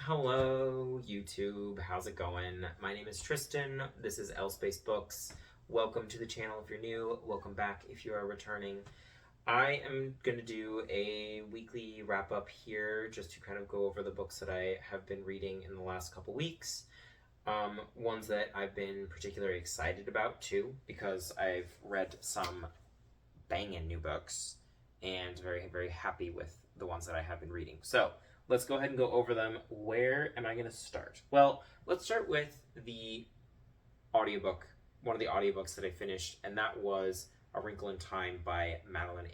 Hello, YouTube. How's it going? My name is Tristan. This is L Space Books. Welcome to the channel if you're new. Welcome back if you are returning. I am going to do a weekly wrap up here just to kind of go over the books that I have been reading in the last couple weeks. Ones that I've been particularly excited about too, because I've read some banging new books and very, very happy with the ones that I have been reading. So, let's go ahead and go over them. Where am I going to start? Well, let's start with the audiobook, one of the audiobooks that I finished, and that was A Wrinkle in Time by Madeleine.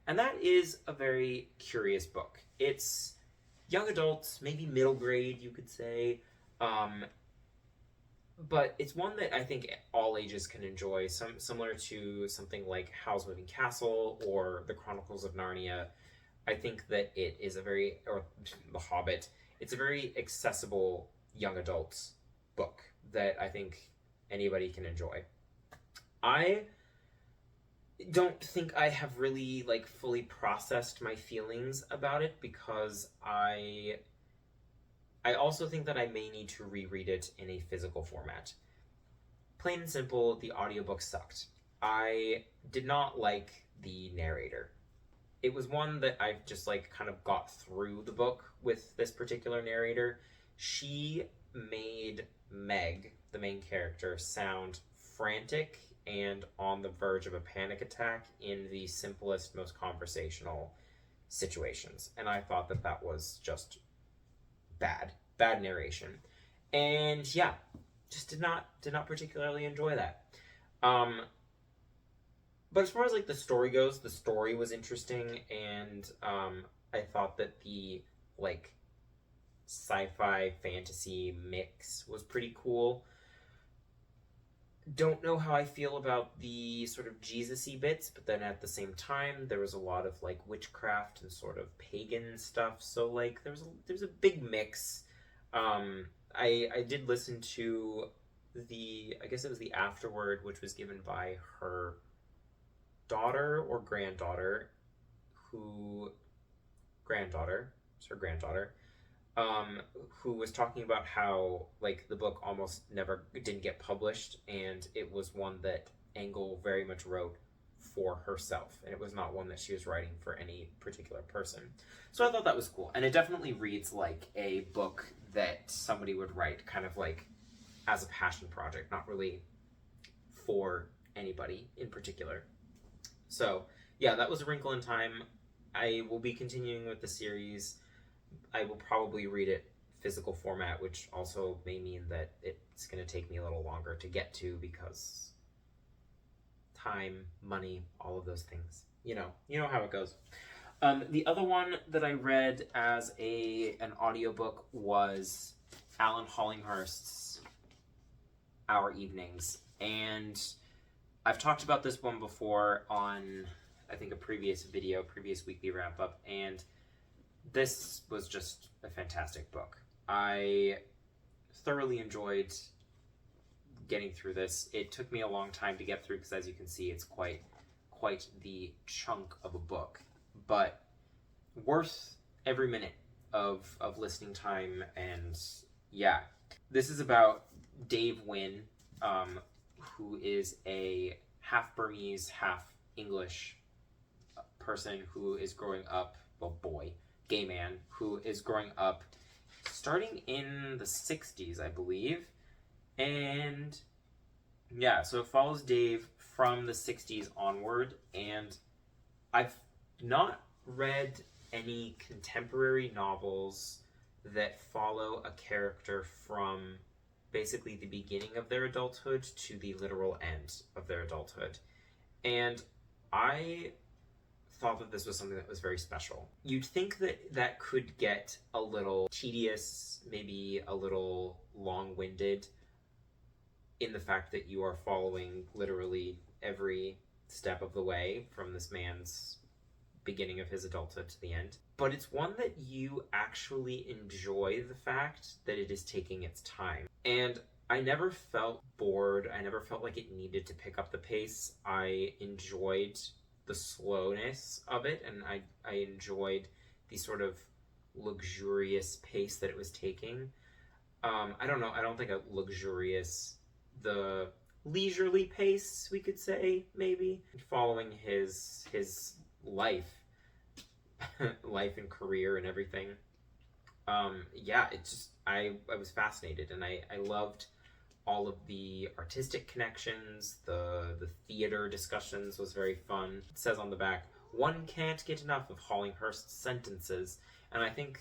And that is a very curious book. It's young adults, maybe middle grade, you could say, but it's one that I think all ages can enjoy, similar to something like Howl's Moving Castle or The Chronicles of Narnia. I think that it is or The Hobbit, it's a very accessible young adults book that I think anybody can enjoy. I don't think I have really fully processed my feelings about it because I also think that I may need to reread it in a physical format. Plain and simple, the audiobook sucked. I did not like the narrator. It was one that I've just kind of got through the book with this particular narrator. She made Meg, the main character, sound frantic and on the verge of a panic attack in the simplest, most conversational situations. And I thought that that was just bad narration. And yeah, just did not particularly enjoy that. But as far as the story goes, the story was interesting, and I thought that the sci-fi fantasy mix was pretty cool. Don't know how I feel about the sort of Jesus-y bits, but then at the same time there was a lot of witchcraft and sort of pagan stuff. So there's a big mix. I did listen to I guess it was the afterword, which was given by her daughter or granddaughter, who was talking about how the book almost never didn't get published, and it was one that Engel very much wrote for herself, and it was not one that she was writing for any particular person. So I thought that was cool, and it definitely reads like a book that somebody would write kind of as a passion project, not really for anybody in particular. So yeah, that was A Wrinkle in Time. I will be continuing with the series. I will probably read it physical format, which also may mean that it's going to take me a little longer to get to because time, money, all of those things. You know how it goes. The other one that I read as an audiobook was Alan Hollinghurst's Our Evenings. And I've talked about this one before on, I think, a previous weekly wrap-up, and this was just a fantastic book. I thoroughly enjoyed getting through this. It took me a long time to get through because, as you can see, it's quite the chunk of a book, but worth every minute of listening time. And yeah, this is about Dave Wynn, who is a half Burmese, half English person who is growing up, gay man, who is growing up starting in the 60s, I believe. And yeah, so it follows Dave from the 60s onward, and I've not read any contemporary novels that follow a character from basically the beginning of their adulthood to the literal end of their adulthood. And I thought that this was something that was very special. You'd think that could get a little tedious, maybe a little long-winded, in the fact that you are following literally every step of the way from this man's beginning of his adulthood to the end. But it's one that you actually enjoy the fact that it is taking its time. And I never felt bored. I never felt like it needed to pick up the pace. I enjoyed the slowness of it, and I enjoyed the sort of luxurious pace that it was taking. I don't know. I don't think a luxurious, the leisurely pace, we could say, maybe, following his life, life and career and everything. Yeah, it just I was fascinated, and I loved all of the artistic connections. The theater discussions was very fun. It says on the back, one can't get enough of Hollinghurst's sentences, and I think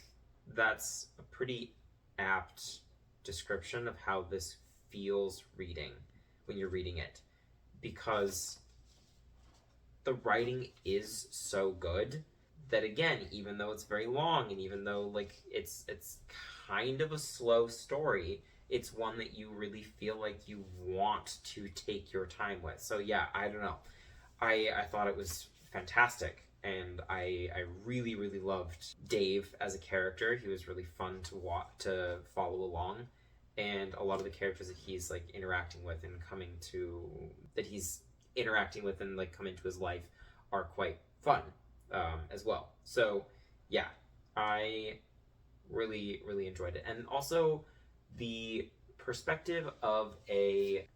that's a pretty apt description of how this feels reading when you're reading it, because the writing is so good that, again, even though it's very long and even though like it's kind of a slow story, it's one that you really feel like you want to take your time with. So yeah, I don't know, I thought it was fantastic, and I really loved Dave as a character. He was really fun to follow along, and a lot of the characters that he's like interacting with and like come into his life are quite fun as well. So yeah, I really enjoyed it. And also the perspective of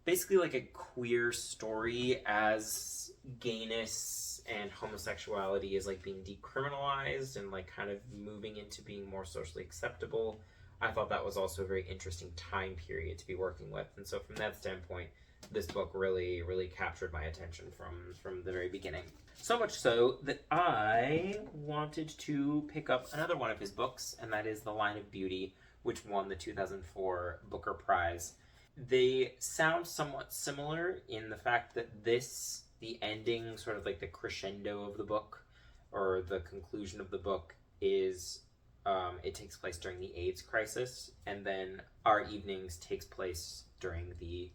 basically like a queer story as gayness and homosexuality is like being decriminalized and like kind of moving into being more socially acceptable. I thought that was also a very interesting time period to be working with. And so from that standpoint, this book really captured my attention from the very beginning. So much so that I wanted to pick up another one of his books, and that is The Line of Beauty, which won the 2004 Booker Prize. They sound somewhat similar in the fact that the ending, sort of like the crescendo of the book, or the conclusion of the book, is it takes place during the AIDS crisis, and then Our Evenings takes place during the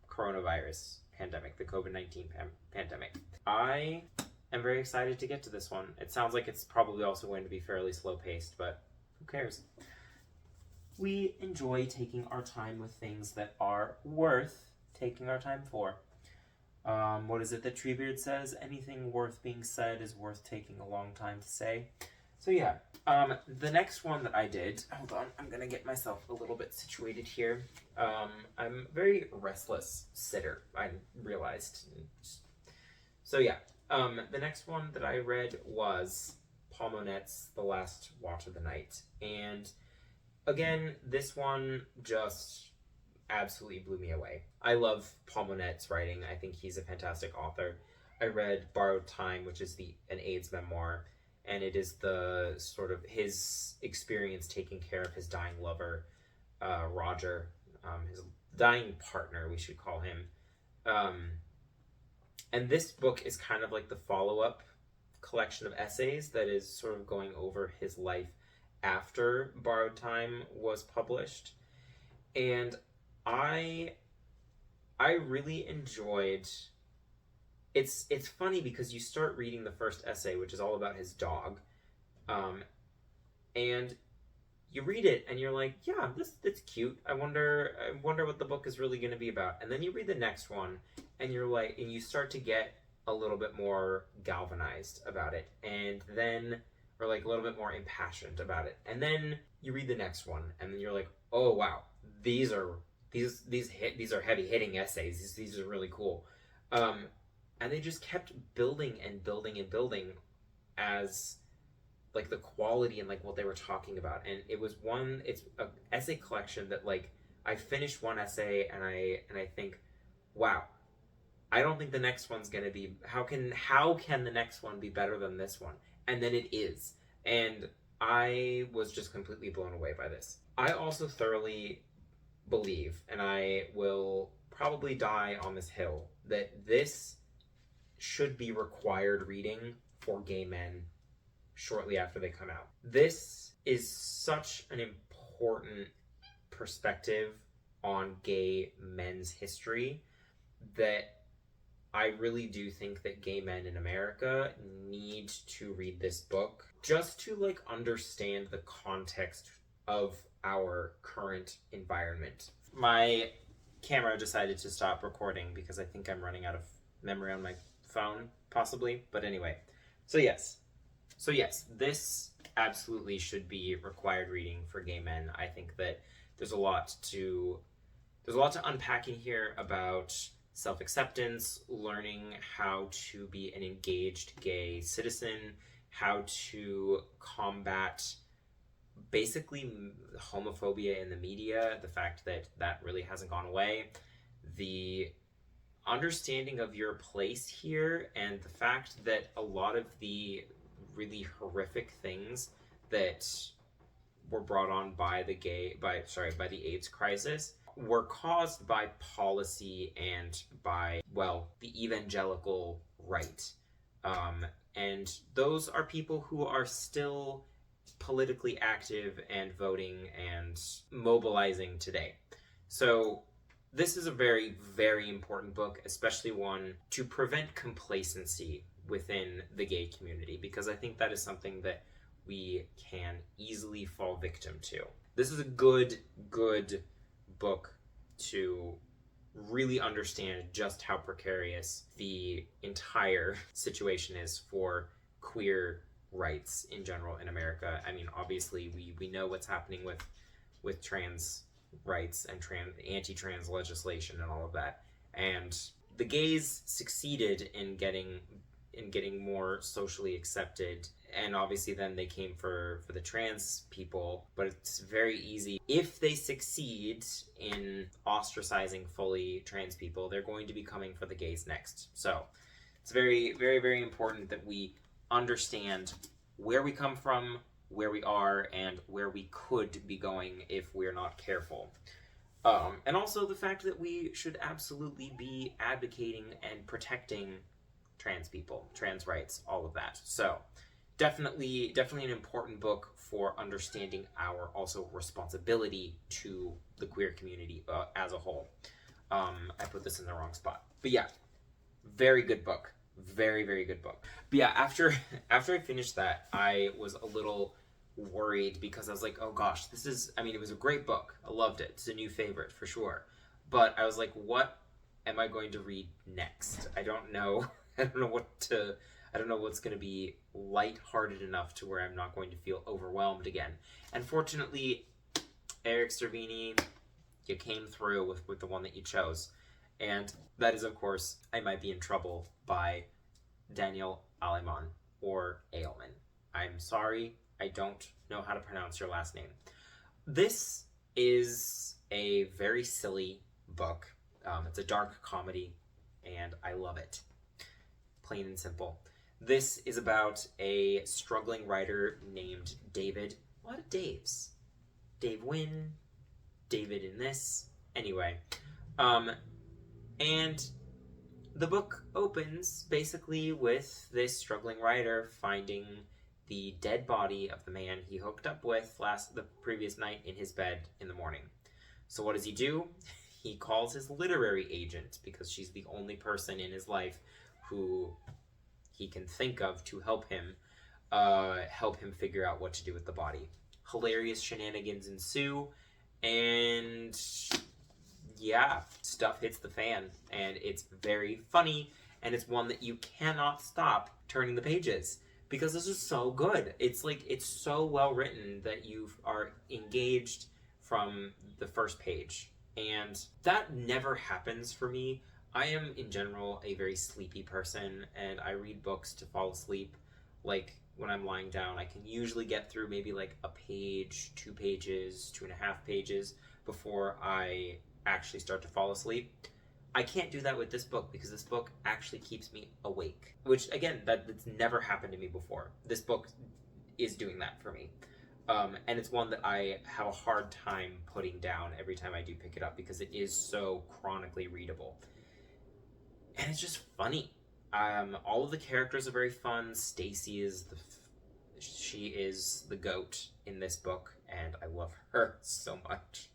coronavirus pandemic, the COVID-19 pandemic. I am very excited to get to this one. It sounds like it's probably also going to be fairly slow-paced, but who cares? We enjoy taking our time with things that are worth taking our time for. What is it that Treebeard says? Anything worth being said is worth taking a long time to say. So yeah, the next one that I did, hold on, I'm gonna get myself a little bit situated here. I'm a very restless sitter, I realized. So yeah, the next one that I read was Paul Monette's The Last Watch of the Night. And again, this one just absolutely blew me away. I love Paul Monette's writing. I think he's a fantastic author. I read Borrowed Time, which is an AIDS memoir, and it is the sort of his experience taking care of his dying lover, Roger, his dying partner, we should call him. And this book is kind of like the follow-up collection of essays that is sort of going over his life after Borrowed Time was published. And I really enjoyed. It's funny because you start reading the first essay, which is all about his dog, and you read it and you're like, yeah, it's cute. I wonder what the book is really going to be about. And then you read the next one and you're like, and you start to get a little bit more galvanized about it, and then, or like a little bit more impassioned about it. And then you read the next one and then you're like, oh wow, these are heavy hitting essays. These are really cool. And they just kept building and building and building as like the quality and like what they were talking about. And it's an essay collection that like I finished one essay and I think, wow, I don't think the next one's gonna be, how can the next one be better than this one? And then it is. And I was just completely blown away by this. I also thoroughly believe, and I will probably die on this hill, that this should be required reading for gay men shortly after they come out. This is such an important perspective on gay men's history that I really do think that gay men in America need to read this book just to like understand the context of our current environment. My camera decided to stop recording because I think I'm running out of memory on my phone, possibly. But anyway, so yes, this absolutely should be required reading for gay men. I think that there's a lot to unpack in here about self-acceptance, learning how to be an engaged gay citizen, how to combat basically homophobia in the media, the fact that that really hasn't gone away, the understanding of your place here, and the fact that a lot of the really horrific things that were brought on by the AIDS crisis were caused by policy and by, well, the evangelical right. And those are people who are still politically active and voting and mobilizing today. So this is a very, very important book, especially one to prevent complacency within the gay community, because I think that is something that we can easily fall victim to. This is a good book to really understand just how precarious the entire situation is for queer rights in general in America. I mean, obviously we know what's happening with trans rights and anti-trans legislation and all of that. And the gays succeeded in getting more socially accepted, and obviously then they came for the trans people, but it's very easy. If they succeed in ostracizing fully trans people, they're going to be coming for the gays next. So it's very, very, very important that we understand where we come from, where we are, and where we could be going if we're not careful. And also the fact that we should absolutely be advocating and protecting trans people, trans rights, all of that. So definitely an important book for understanding our also responsibility to the queer community as a whole. I put this in the wrong spot. But yeah, very good book. Very, very good book. But yeah, after I finished that, I was a little worried because I was like, oh gosh, it was a great book. I loved it. It's a new favorite for sure. But I was like, what am I going to read next? I don't know. I don't know what's going to be lighthearted enough to where I'm not going to feel overwhelmed again. And fortunately, Eric Cervini, you came through with the one that you chose. And that is, of course, I Might Be in Trouble by Daniel Aleman, or Aleman. I'm sorry, I don't know how to pronounce your last name. This is a very silly book. It's a dark comedy, and I love it. Plain and simple. This is about a struggling writer named David. A lot of Daves. Dave Wynn, David in this. Anyway. And the book opens basically with this struggling writer finding the dead body of the man he hooked up with the previous night in his bed in the morning. So what does he do? He calls his literary agent, because she's the only person in his life who he can think of to help him figure out what to do with the body. Hilarious shenanigans ensue, and yeah, stuff hits the fan, and it's very funny, and it's one that you cannot stop turning the pages, because this is so good. It's so well written that you are engaged from the first page, and that never happens for me. I am, in general, a very sleepy person, and I read books to fall asleep. Like, when I'm lying down, I can usually get through maybe like a page, 2 pages, 2.5 pages before I actually start to fall asleep. I can't do that with this book, because this book actually keeps me awake. Which, again, that's never happened to me before. This book is doing that for me. And it's one that I have a hard time putting down every time I do pick it up, because it is so chronically readable. And it's just funny. All of the characters are very fun. Stacy is she is the GOAT in this book, and I love her so much.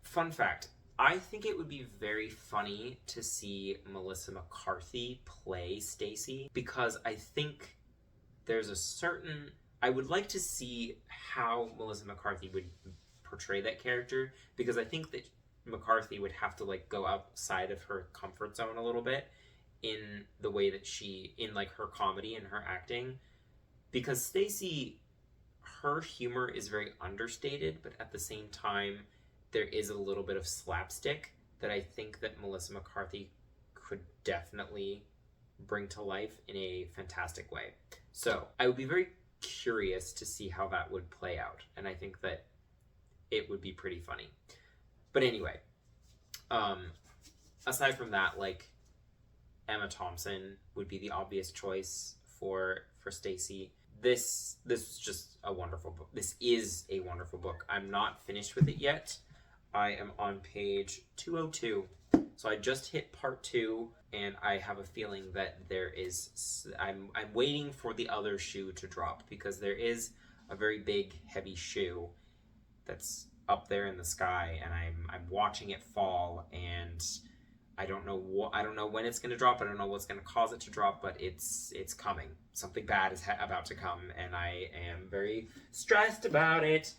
Fun fact, I think it would be very funny to see Melissa McCarthy play Stacy, because I think I would like to see how Melissa McCarthy would portray that character, because I think that McCarthy would have to go outside of her comfort zone a little bit in the way that in her comedy and her acting, because Stacy, her humor is very understated, but at the same time, there is a little bit of slapstick that I think that Melissa McCarthy could definitely bring to life in a fantastic way. So I would be very curious to see how that would play out, and I think that it would be pretty funny. But anyway, aside from that, like, Emma Thompson would be the obvious choice for Stacy. This is just a wonderful book. This is a wonderful book. I'm not finished with it yet. I am on page 202. So I just hit part 2, and I have a feeling that I'm waiting for the other shoe to drop, because there is a very big, heavy shoe that's up there in the sky, and I'm watching it fall, and I don't know when it's going to drop. I don't know what's going to cause it to drop, but it's coming. Something bad is about to come, and I am very stressed about it.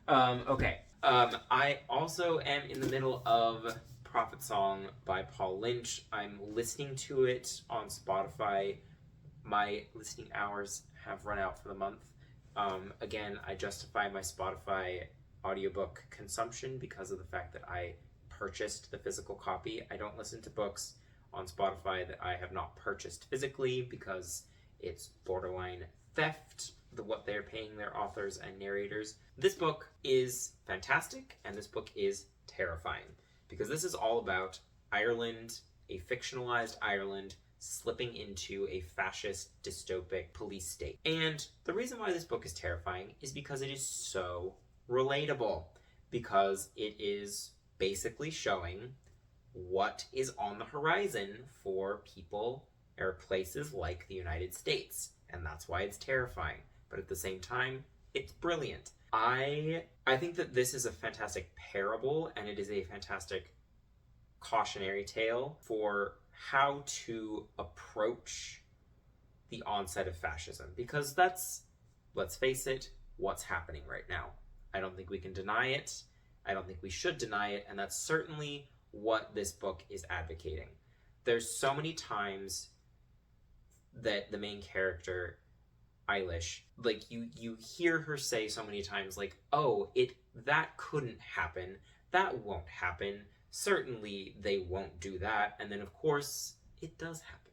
Okay. I also am in the middle of Prophet Song by Paul Lynch. I'm listening to it on Spotify. My listening hours have run out for the month. Again, I justify my Spotify audiobook consumption because of the fact that I purchased the physical copy. I don't listen to books on Spotify that I have not purchased physically, because it's borderline theft, what they're paying their authors and narrators. This book is fantastic, and this book is terrifying, because this is all about Ireland, a fictionalized Ireland, slipping into a fascist, dystopic police state. And the reason why this book is terrifying is because it is so relatable, because it is basically showing what is on the horizon for people or places like the United States, and that's why it's terrifying. But at the same time, it's brilliant. I think that this is a fantastic parable, and it is a fantastic cautionary tale for how to approach the onset of fascism, because that's, let's face it, what's happening right now. I don't think we can deny it. I don't think we should deny it, and that's certainly what this book is advocating. There's so many times that the main character, Eilish, like, you hear her say so many times, like, oh, that couldn't happen, that won't happen, certainly they won't do that, and then of course it does happen.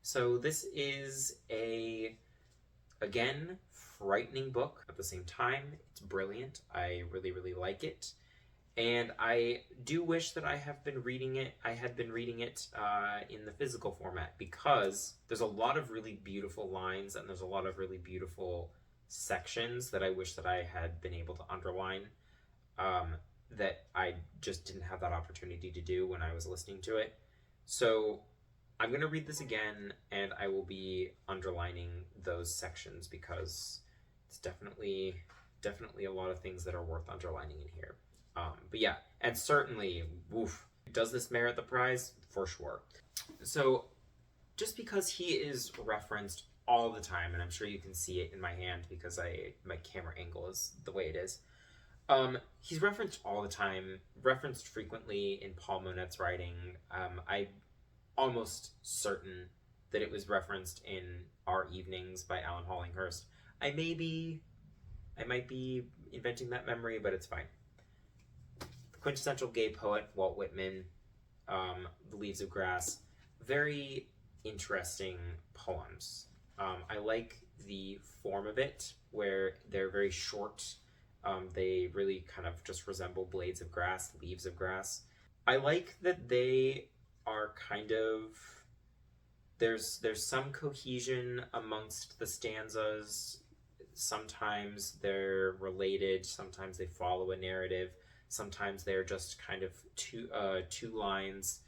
So this is again, frightening book. At the same time, it's brilliant. I really, really like it. And I do wish that I had been reading it in the physical format, because there's a lot of really beautiful lines, and there's a lot of really beautiful sections that I wish that I had been able to underline, that I just didn't have that opportunity to do when I was listening to it. So I'm going to read this again, and I will be underlining those sections, because it's definitely a lot of things that are worth underlining in here. But yeah, and certainly, does this merit the prize? For sure. So, just because he is referenced all the time, and I'm sure you can see it in my hand because my camera angle is the way it is, he's referenced all the time, referenced frequently in Paul Monette's writing. I'm almost certain that it was referenced in Our Evenings by Alan Hollinghurst. I might be inventing that memory, but it's fine. Quintessential gay poet, Walt Whitman, The Leaves of Grass. Very interesting poems. I like the form of it, where they're very short. They really kind of just resemble blades of grass, leaves of grass. I like that they are kind of... There's some cohesion amongst the stanzas. Sometimes they're related, sometimes they follow a narrative. Sometimes they're just kind of two lines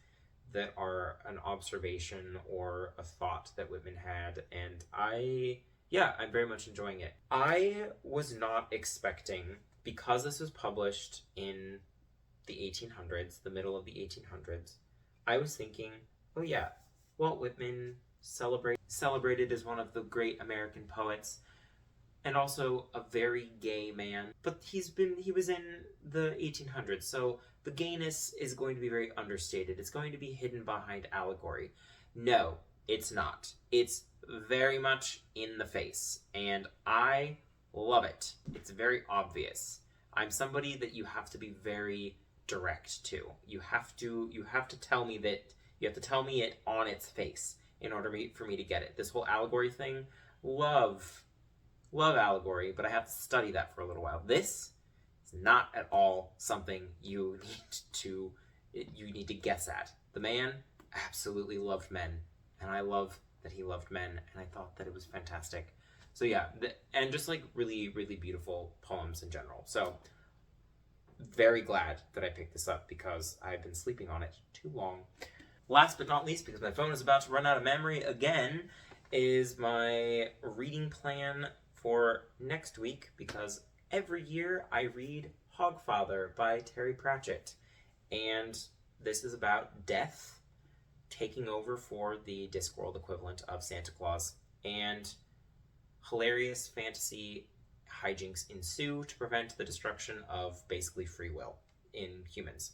that are an observation or a thought that Whitman had, and I'm very much enjoying it. I was not expecting, because this was published in the 1800s, the middle of the 1800s, I was thinking, oh yeah, Walt Whitman, celebrated as one of the great American poets, and also a very gay man. But he was in the 1800s, so the gayness is going to be very understated. It's going to be hidden behind allegory. No, it's not. It's very much in the face. And I Love it. It's very obvious. I'm somebody that you have to be very direct to. You have to tell me that, you have to tell me it on its face in order for me to get it. This whole allegory thing, love allegory, but I have to study that for a little while. This is not at all something you need to guess at. The man absolutely loved men, and I love that he loved men, and I thought that it was fantastic. So yeah, and just like really, really beautiful poems in general. So very glad that I picked this up because I've been sleeping on it too long. Last but not least, because my phone is about to run out of memory again, is my reading plan for next week, because every year I read Hogfather by Terry Pratchett, and this is about death taking over for the Discworld equivalent of Santa Claus, and hilarious fantasy hijinks ensue to prevent the destruction of basically free will in humans.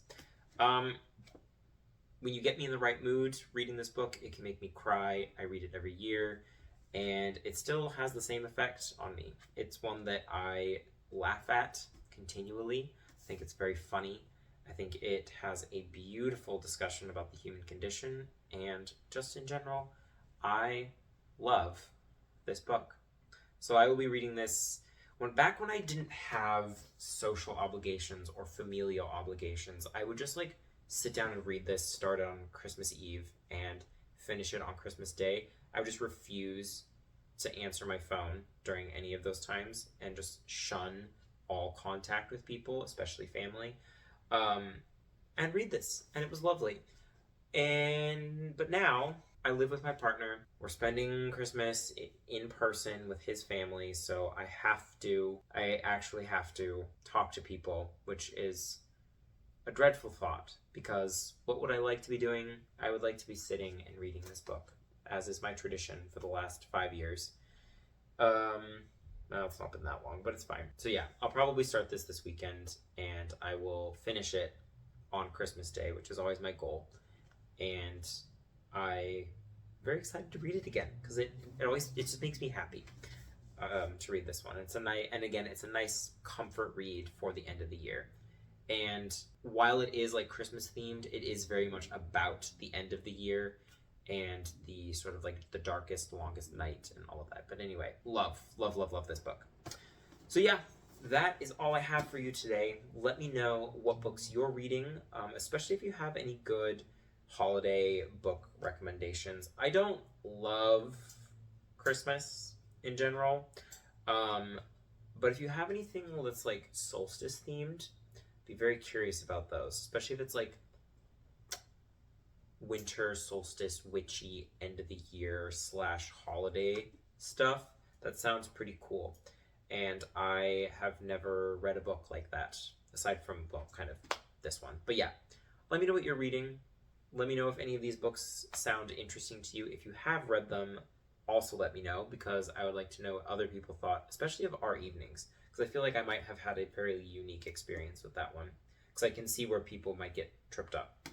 When you get me in the right mood reading this book, it can make me cry. I read it every year, and it still has the same effect on me. It's one that I laugh at continually. I think it's very funny. I think it has a beautiful discussion about the human condition, and just in general, I love this book. So I will be reading this back when I didn't have social obligations or familial obligations. I would just like sit down and read this, start on Christmas Eve, and finish it on Christmas Day. I would just refuse to answer my phone during any of those times and just shun all contact with people, especially family, and read this. And it was lovely. But now I live with my partner. We're spending Christmas in person with his family, so I actually have to talk to people, which is a dreadful thought, because what would I like to be doing? I would like to be sitting and reading this book, as is my tradition for the last 5 years. No, it's not been that long, but it's fine. So yeah, I'll probably start this weekend, and I will finish it on Christmas Day, which is always my goal. And I'm very excited to read it again, because it just makes me happy to read this one. It's a nice comfort read for the end of the year. And while it is like Christmas themed, it is very much about the end of the year and the sort of like the darkest, longest night and all of that. But anyway, love this book. So yeah, that is all I have for you today. Let me know what books you're reading, especially if you have any good holiday book recommendations. I don't love Christmas in general, but if you have anything that's like solstice themed, be very curious about those, especially if it's like winter solstice witchy end of the year / holiday stuff. That sounds pretty cool, and I have never read a book like that aside from, well, kind of this one. But yeah, let me know what you're reading. Let me know if any of these books sound interesting to you. If you have read them, also let me know, because I would like to know what other people thought, especially of Our Evenings, because I feel like I might have had a very unique experience with that one, because I can see where people might get tripped up.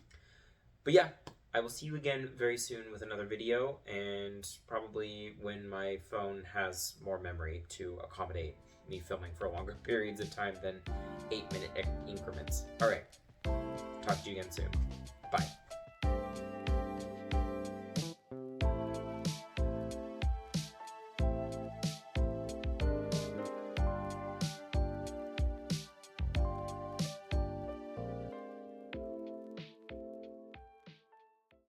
But yeah, I will see you again very soon with another video, and probably when my phone has more memory to accommodate me filming for longer periods of time than 8-minute increments. All right, talk to you again soon. Bye.